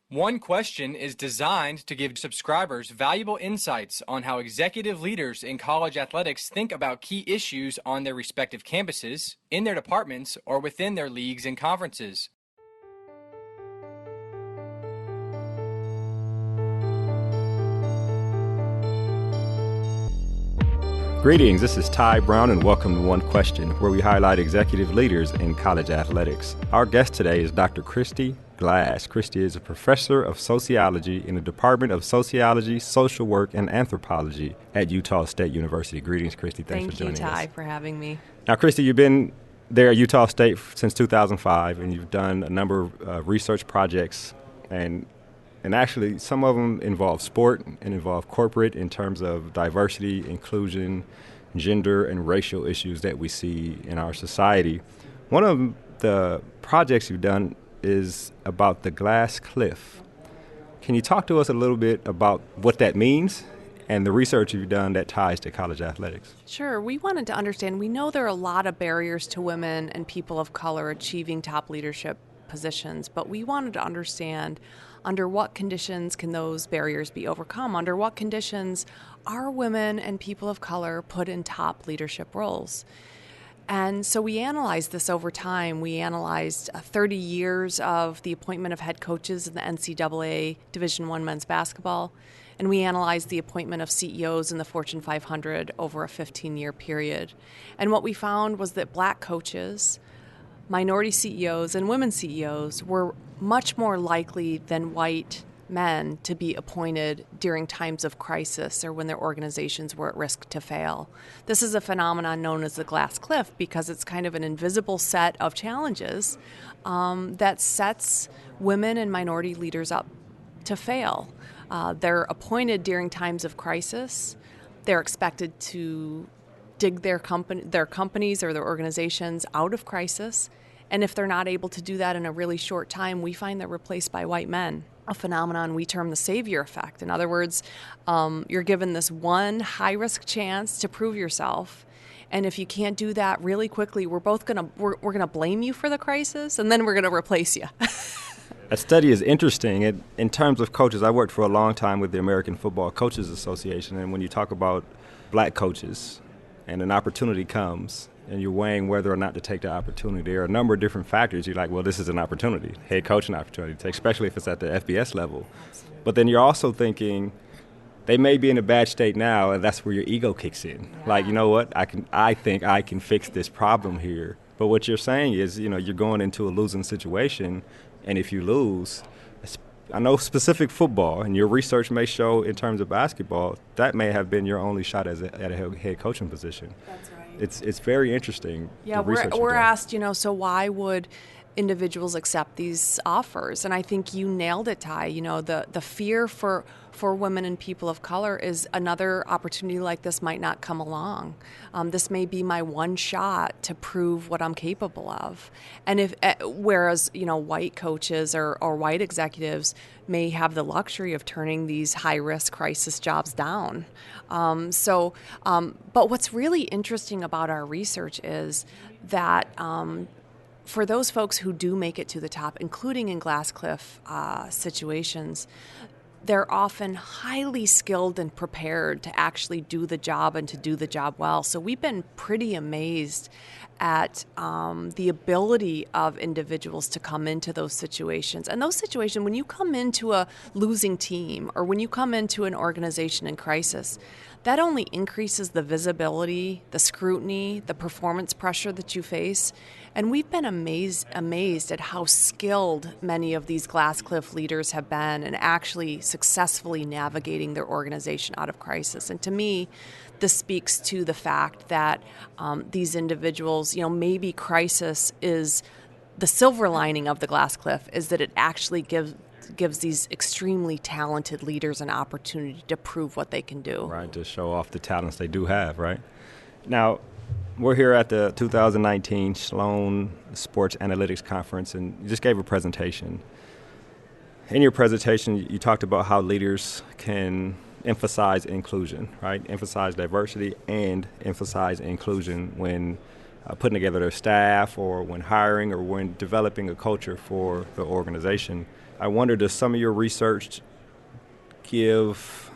One Question is designed to give subscribers valuable insights on how executive leaders in college athletics think about key issues on their respective campuses, in their departments, or within their leagues and conferences. Greetings, this is Ty Brown and welcome to One Question, where we highlight executive leaders in college athletics. Our guest today is Dr. Christy Glass. Christy is a professor of sociology in the Department of Sociology, Social Work, and Anthropology at Utah State University. Greetings, Christy. Thanks for joining us. Thank you, Ty, for having me. Now, Christy, you've been there at Utah State since 2005, and you've done a number of research projects, and actually some of them involve sport and involve corporate in terms of diversity, inclusion, gender, and racial issues that we see in our society. One of the projects you've done is about the glass cliff. Can you talk to us a little bit about what that means and the research you've done that ties to college athletics? Sure. We wanted to understand, we know there are a lot of barriers to women and people of color achieving top leadership positions, but we wanted to understand under what conditions can those barriers be overcome? Under what conditions are women and people of color put in top leadership roles? And so we analyzed this over time. We analyzed 30 years of the appointment of head coaches in the NCAA Division I men's basketball, and we analyzed the appointment of CEOs in the Fortune 500 over a 15-year period. And what we found was that black coaches, minority CEOs, and women CEOs were much more likely than white men to be appointed during times of crisis or when their organizations were at risk to fail. This is a phenomenon known as the glass cliff because it's kind of an invisible set of challenges that sets women and minority leaders up to fail. They're appointed during times of crisis. They're expected to dig their companies or their organizations out of crisis. And if they're not able to do that in a really short time, we find they're replaced by white men, a phenomenon we term the savior effect. In other words, you're given this one high-risk chance to prove yourself. And if you can't do that really quickly, we're gonna blame you for the crisis, and then we're gonna replace you. That study is interesting. In terms of coaches, I worked for a long time with the American Football Coaches Association, and when you talk about black coaches and an opportunity comes, and you're weighing whether or not to take the opportunity, there are a number of different factors. You're like, well, this is an opportunity, head coaching opportunity to take, especially if it's at the FBS level. Absolutely. But then you're also thinking, they may be in a bad state now, and that's where your ego kicks in. Yeah. Like, you know what, I think I can fix this problem here. But what you're saying is, you're going into a losing situation, and if you lose, I know specific football, and your research may show in terms of basketball, that may have been your only shot at a head coaching position. That's right. It's very interesting. Yeah, we're asked, so why would individuals accept these offers? And I think you nailed it, Ty. The fear for women and people of color is another opportunity like this might not come along. This may be my one shot to prove what I'm capable of. And whereas white coaches or white executives may have the luxury of turning these high-risk crisis jobs down. But what's really interesting about our research is that for those folks who do make it to the top, including in glass cliff situations, they're often highly skilled and prepared to actually do the job and to do the job well. So we've been pretty amazed at the ability of individuals to come into those situations. And those situations, when you come into a losing team or when you come into an organization in crisis, that only increases the visibility, the scrutiny, the performance pressure that you face. And we've been amazed at how skilled many of these glass cliff leaders have been in actually successfully navigating their organization out of crisis. And to me, this speaks to the fact that these individuals, maybe crisis is the silver lining of the glass cliff, is that it actually gives these extremely talented leaders an opportunity to prove what they can do. Right, to show off the talents they do have, right? Now, we're here at the 2019 Sloan Sports Analytics Conference, and you just gave a presentation. In your presentation, you talked about how leaders can emphasize inclusion, right? Emphasize diversity and emphasize inclusion when putting together their staff or when hiring or when developing a culture for the organization. I wonder, does some of your research give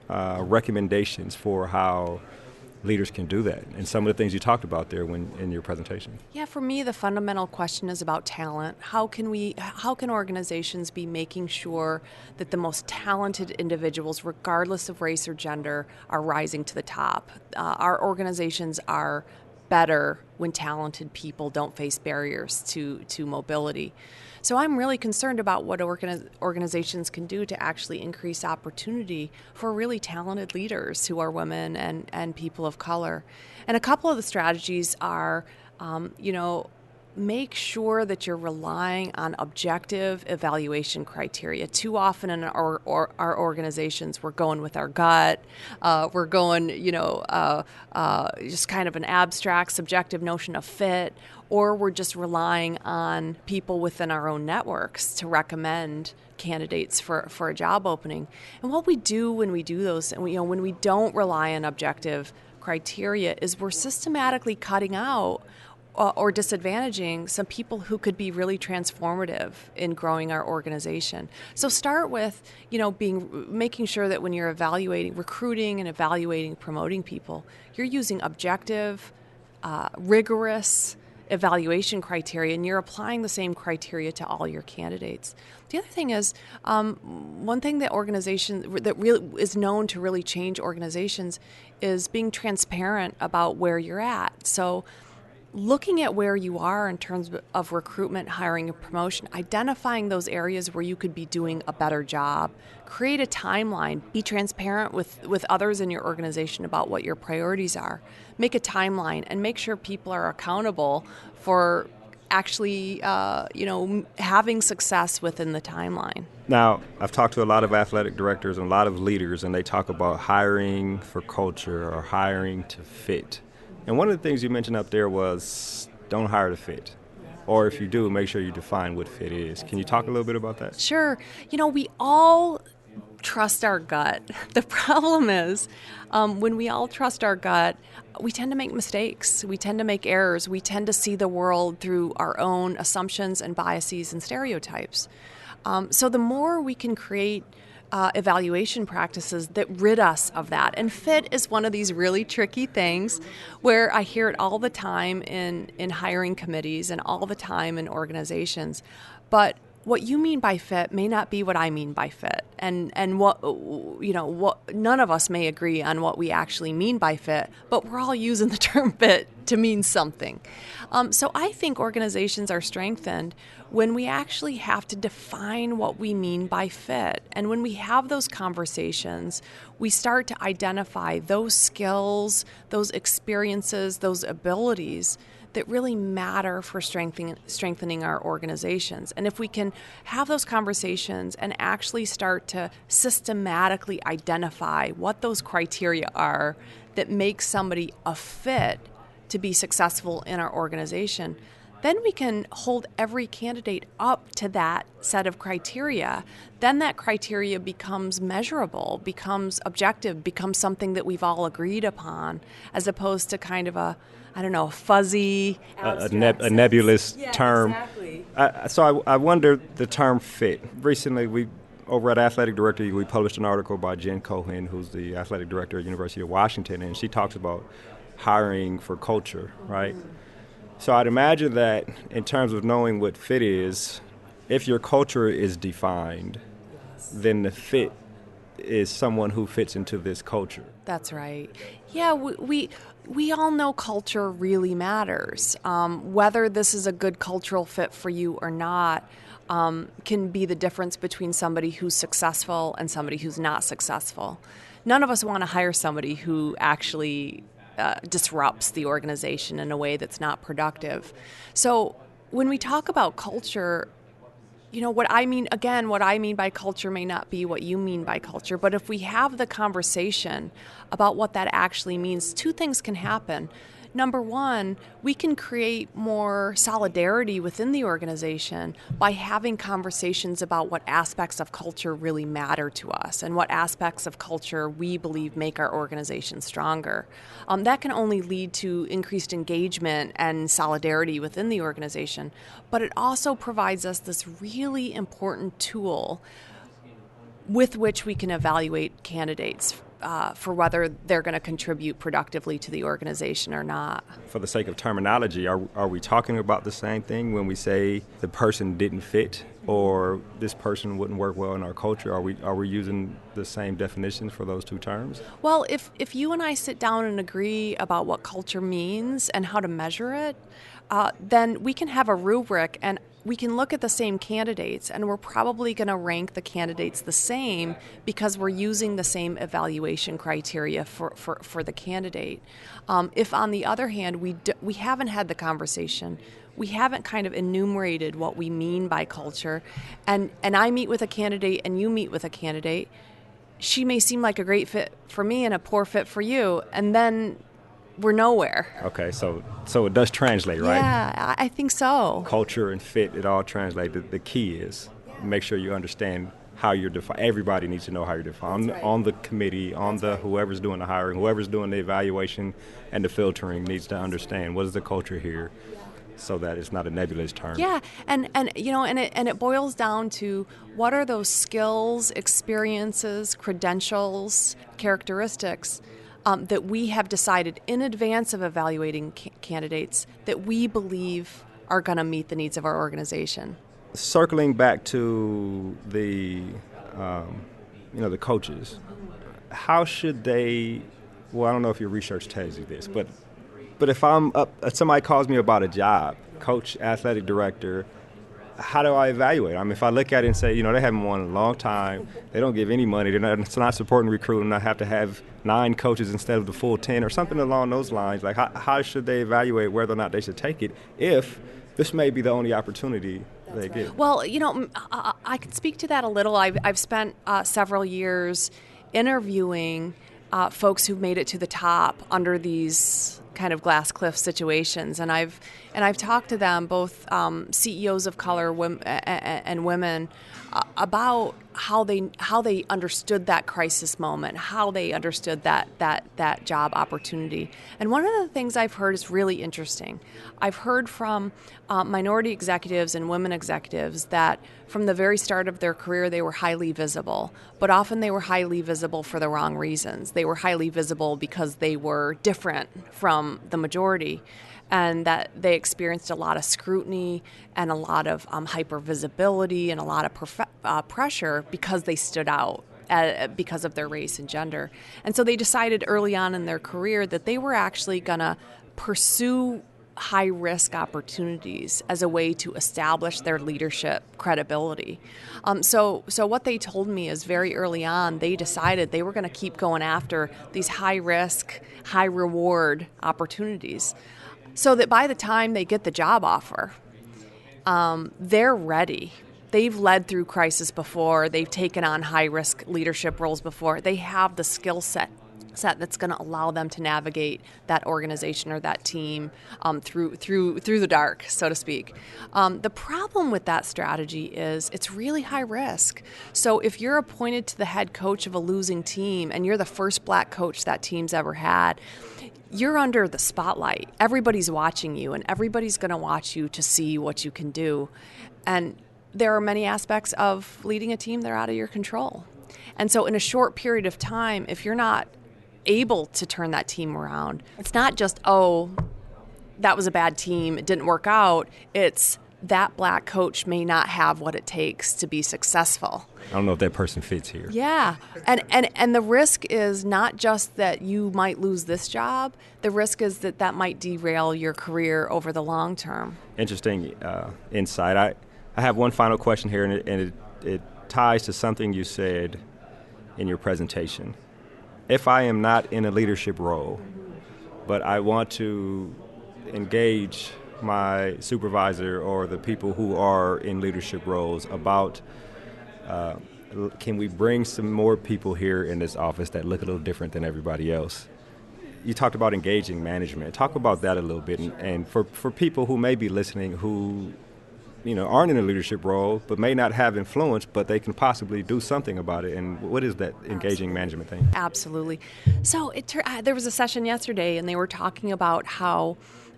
recommendations for how leaders can do that, and some of the things you talked about there in your presentation? Yeah, for me, the fundamental question is about talent. How can organizations be making sure that the most talented individuals, regardless of race or gender, are rising to the top? Our organizations are better when talented people don't face barriers to mobility. So I'm really concerned about what organizations can do to actually increase opportunity for really talented leaders who are women and people of color. And a couple of the strategies are, make sure that you're relying on objective evaluation criteria. Too often in our organizations, we're going with our gut. We're going, just kind of an abstract, subjective notion of fit, or we're just relying on people within our own networks to recommend candidates for a job opening. And what we do when we do those, and when we don't rely on objective criteria, is we're systematically cutting out or disadvantaging some people who could be really transformative in growing our organization. So start with, making sure that when you're recruiting and evaluating, promoting people, you're using objective, rigorous evaluation criteria, and you're applying the same criteria to all your candidates. The other thing is, one thing that really is known to really change organizations is being transparent about where you're at. So looking at where you are in terms of recruitment, hiring, and promotion, identifying those areas where you could be doing a better job, create a timeline, be transparent with others in your organization about what your priorities are, make a timeline, and make sure people are accountable for actually, having success within the timeline. Now, I've talked to a lot of athletic directors and a lot of leaders, and they talk about hiring for culture or hiring to fit. And one of the things you mentioned up there was don't hire to fit. Or if you do, make sure you define what fit is. Can you talk a little bit about that? Sure. We all trust our gut. The problem is when we all trust our gut, we tend to make mistakes. We tend to make errors. We tend to see the world through our own assumptions and biases and stereotypes. So the more we can create evaluation practices that rid us of that. And fit is one of these really tricky things where I hear it all the time in hiring committees and all the time in organizations. But what you mean by fit may not be what I mean by fit. And what none of us may agree on what we actually mean by fit, but we're all using the term fit to mean something. So I think organizations are strengthened when we actually have to define what we mean by fit. And when we have those conversations, we start to identify those skills, those experiences, those abilities that really matter for strengthening our organizations. And if we can have those conversations and actually start to systematically identify what those criteria are that make somebody a fit to be successful in our organization, then we can hold every candidate up to that set of criteria. Then that criteria becomes measurable, becomes objective, becomes something that we've all agreed upon, as opposed to kind of a fuzzy, a nebulous term. Exactly. So I wonder the term fit. Recently, over at Athletic Director, we published an article by Jen Cohen, who's the athletic director at University of Washington, and she talks about hiring for culture, right? Mm-hmm. So I'd imagine that in terms of knowing what fit is, if your culture is defined, then the fit is someone who fits into this culture. That's right. Yeah, we all know culture really matters. Whether this is a good cultural fit for you or not can be the difference between somebody who's successful and somebody who's not successful. None of us want to hire somebody who actually disrupts the organization in a way that's not productive. So when we talk about culture, what I mean by culture may not be what you mean by culture, but if we have the conversation about what that actually means, two things can happen. Number one, we can create more solidarity within the organization by having conversations about what aspects of culture really matter to us and what aspects of culture we believe make our organization stronger. That can only lead to increased engagement and solidarity within the organization, but it also provides us this really important tool with which we can evaluate candidates for whether they're going to contribute productively to the organization or not. For the sake of terminology, are we talking about the same thing when we say the person didn't fit or this person wouldn't work well in our culture? Are we using the same definitions for those two terms? Well, if you and I sit down and agree about what culture means and how to measure it, then we can have a rubric and we can look at the same candidates, and we're probably going to rank the candidates the same because we're using the same evaluation criteria for the candidate. If, on the other hand, we haven't had the conversation, we haven't kind of enumerated what we mean by culture, and I meet with a candidate and you meet with a candidate, she may seem like a great fit for me and a poor fit for you, and then we're nowhere. Okay, so it does translate, right? Yeah, I think so. Culture and fit, it all translates. The key is make sure you understand how you're defined. Everybody needs to know how you're defined. Right. On the committee, on the whoever's doing the hiring, whoever's doing the evaluation and the filtering needs to understand what is the culture here so that it's not a nebulous term. Yeah, and it boils down to what are those skills, experiences, credentials, characteristics that we have decided in advance of evaluating candidates that we believe are going to meet the needs of our organization. Circling back to the coaches, how should they? Well, I don't know if your research tells you this, but if somebody calls me about a job, coach, athletic director, how do I evaluate? I mean, if I look at it and say, they haven't won in a long time, they don't give any money, it's not supporting recruiting, I have to have 9 coaches instead of the full 10 or something along those lines. Like, how should they evaluate whether or not they should take it if this may be the only opportunity they get? Well, I could speak to that a little. I've spent several years interviewing folks who've made it to the top under these kind of glass cliff situations, and I've talked to them, both CEOs of color and women, about how they understood that crisis moment, how they understood that job opportunity. And one of the things I've heard is really interesting. I've heard from minority executives and women executives that from the very start of their career they were highly visible, but often they were highly visible for the wrong reasons. They were highly visible because they were different from the majority, and that they experienced a lot of scrutiny and a lot of hypervisibility and a lot of pressure because they stood out because of their race and gender. And so they decided early on in their career that they were actually going to pursue high-risk opportunities as a way to establish their leadership credibility. So what they told me is very early on, they decided they were going to keep going after these high-risk, high-reward opportunities so that by the time they get the job offer, they're ready. They've led through crisis before. They've taken on high-risk leadership roles before. They have the skill set that's going to allow them to navigate that organization or that team through the dark, so to speak. The problem with that strategy is it's really high risk. So if you're appointed to the head coach of a losing team and you're the first black coach that team's ever had, you're under the spotlight. Everybody's watching you, and everybody's going to watch you to see what you can do. And there are many aspects of leading a team that are out of your control. And so in a short period of time, if you're not able to turn that team around, it's not just, that was a bad team, it didn't work out. It's that black coach may not have what it takes to be successful. I don't know if that person fits here. Yeah. And the risk is not just that you might lose this job, the risk is that might derail your career over the long term. Interesting insight. I have one final question here, and it ties to something you said in your presentation. If I am not in a leadership role, but I want to engage my supervisor or the people who are in leadership roles about can we bring some more people here in this office that look a little different than everybody else? you talked about engaging management. Talk about that a little bit. And for people who may be listening who, aren't in a leadership role, but may not have influence, but they can possibly do something about it. And what is that engaging management thing? Absolutely. So there was a session yesterday, and they were talking about how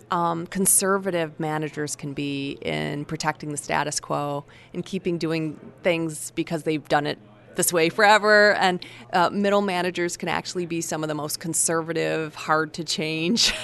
conservative managers can be in protecting the status quo and keeping doing things because they've done it this way forever, and middle managers can actually be some of the most conservative, hard to change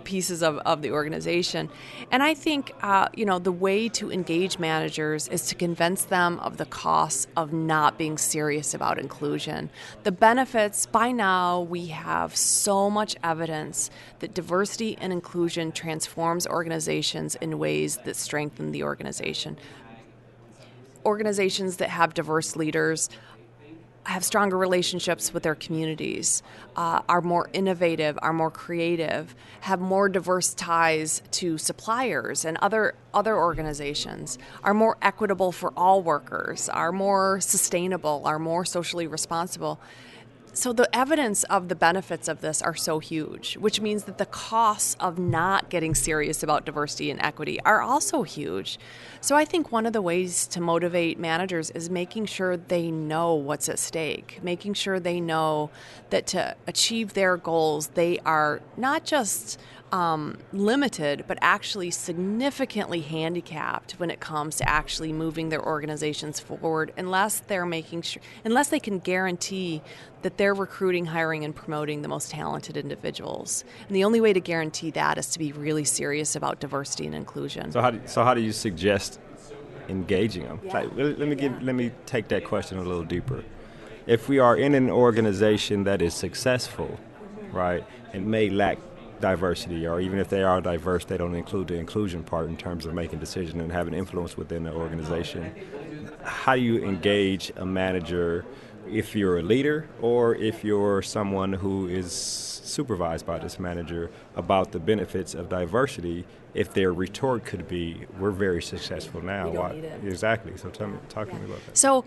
pieces of the organization. And I think the way to engage managers is to convince them of the costs of not being serious about inclusion. The benefits, by now we have so much evidence that diversity and inclusion transforms organizations in ways that strengthen the organization. Organizations that have diverse leaders have stronger relationships with their communities, are more innovative, are more creative, have more diverse ties to suppliers and other organizations, are more equitable for all workers, are more sustainable, are more socially responsible. So the evidence of the benefits of this are so huge, which means that the costs of not getting serious about diversity and equity are also huge. So I think one of the ways to motivate managers is making sure they know what's at stake, making sure they know that to achieve their goals, they are not just limited, but actually significantly handicapped when it comes to actually moving their organizations forward, unless they can guarantee that they're recruiting, hiring, and promoting the most talented individuals. And the only way to guarantee that is to be really serious about diversity and inclusion. So how do you suggest engaging them? Yeah. Let me take that question a little deeper. If we are in an organization that is successful, right, and may lack diversity, or even if they are diverse, they don't include the inclusion part in terms of making decisions and having influence within the organization. How do you engage a manager if you're a leader or if you're someone who is supervised by this manager about the benefits of diversity if their retort could be, we're very successful now? We don't need it. Exactly. So talk to me about that. So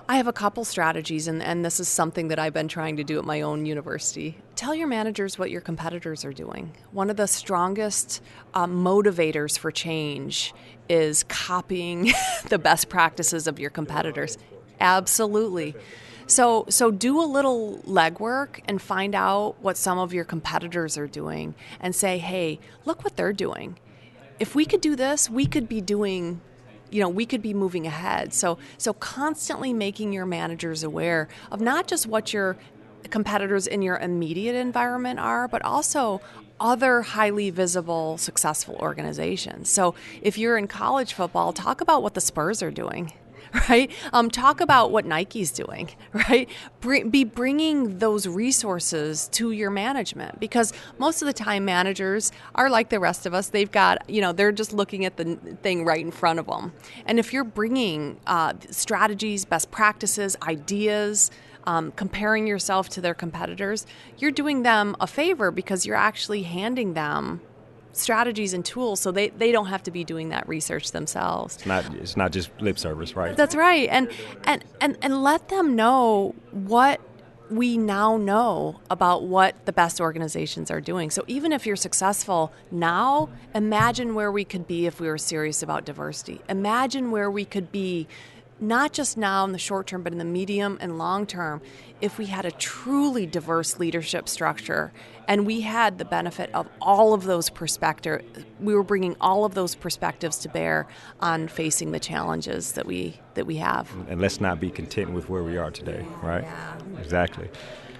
I have a couple strategies, and this is something that I've been trying to do at my own university. Tell your managers what your competitors are doing. One of the strongest motivators for change is copying the best practices of your competitors. Absolutely. So do a little legwork and find out what some of your competitors are doing and say, hey, look what they're doing. If we could do this, we could be moving ahead. So constantly making your managers aware of not just what your competitors in your immediate environment are, but also other highly visible, successful organizations. So if you're in college football, talk about what the Spurs are doing. Right? Talk about what Nike's doing, right? Be bringing those resources to your management, because most of the time managers are like the rest of us. They've got, they're just looking at the thing right in front of them. And if you're bringing strategies, best practices, ideas, comparing yourself to their competitors, you're doing them a favor because you're actually handing them strategies and tools so they don't have to be doing that research themselves. It's not just lip service, right? That's right. And let them know what we now know about what the best organizations are doing. So even if you're successful now, imagine where we could be if we were serious about diversity. Imagine where we could be not just now in the short term, but in the medium and long term, if we had a truly diverse leadership structure and we had the benefit of all of those perspectives, we were bringing all of those perspectives to bear on facing the challenges that we have. And let's not be content with where we are today, right? Yeah. Exactly.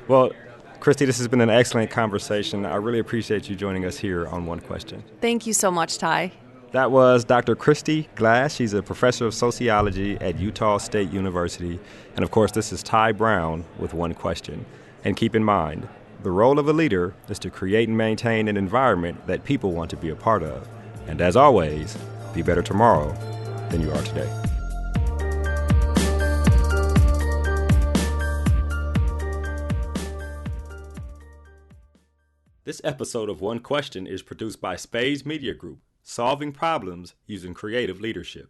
Well, Christy, this has been an excellent conversation. I really appreciate you joining us here on One Question. Thank you so much, Ty. That was Dr. Christy Glass. She's a professor of sociology at Utah State University. And of course, this is Ty Brown with One Question. And keep in mind, the role of a leader is to create and maintain an environment that people want to be a part of. And as always, be better tomorrow than you are today. This episode of One Question is produced by Spades Media Group, solving problems using creative leadership.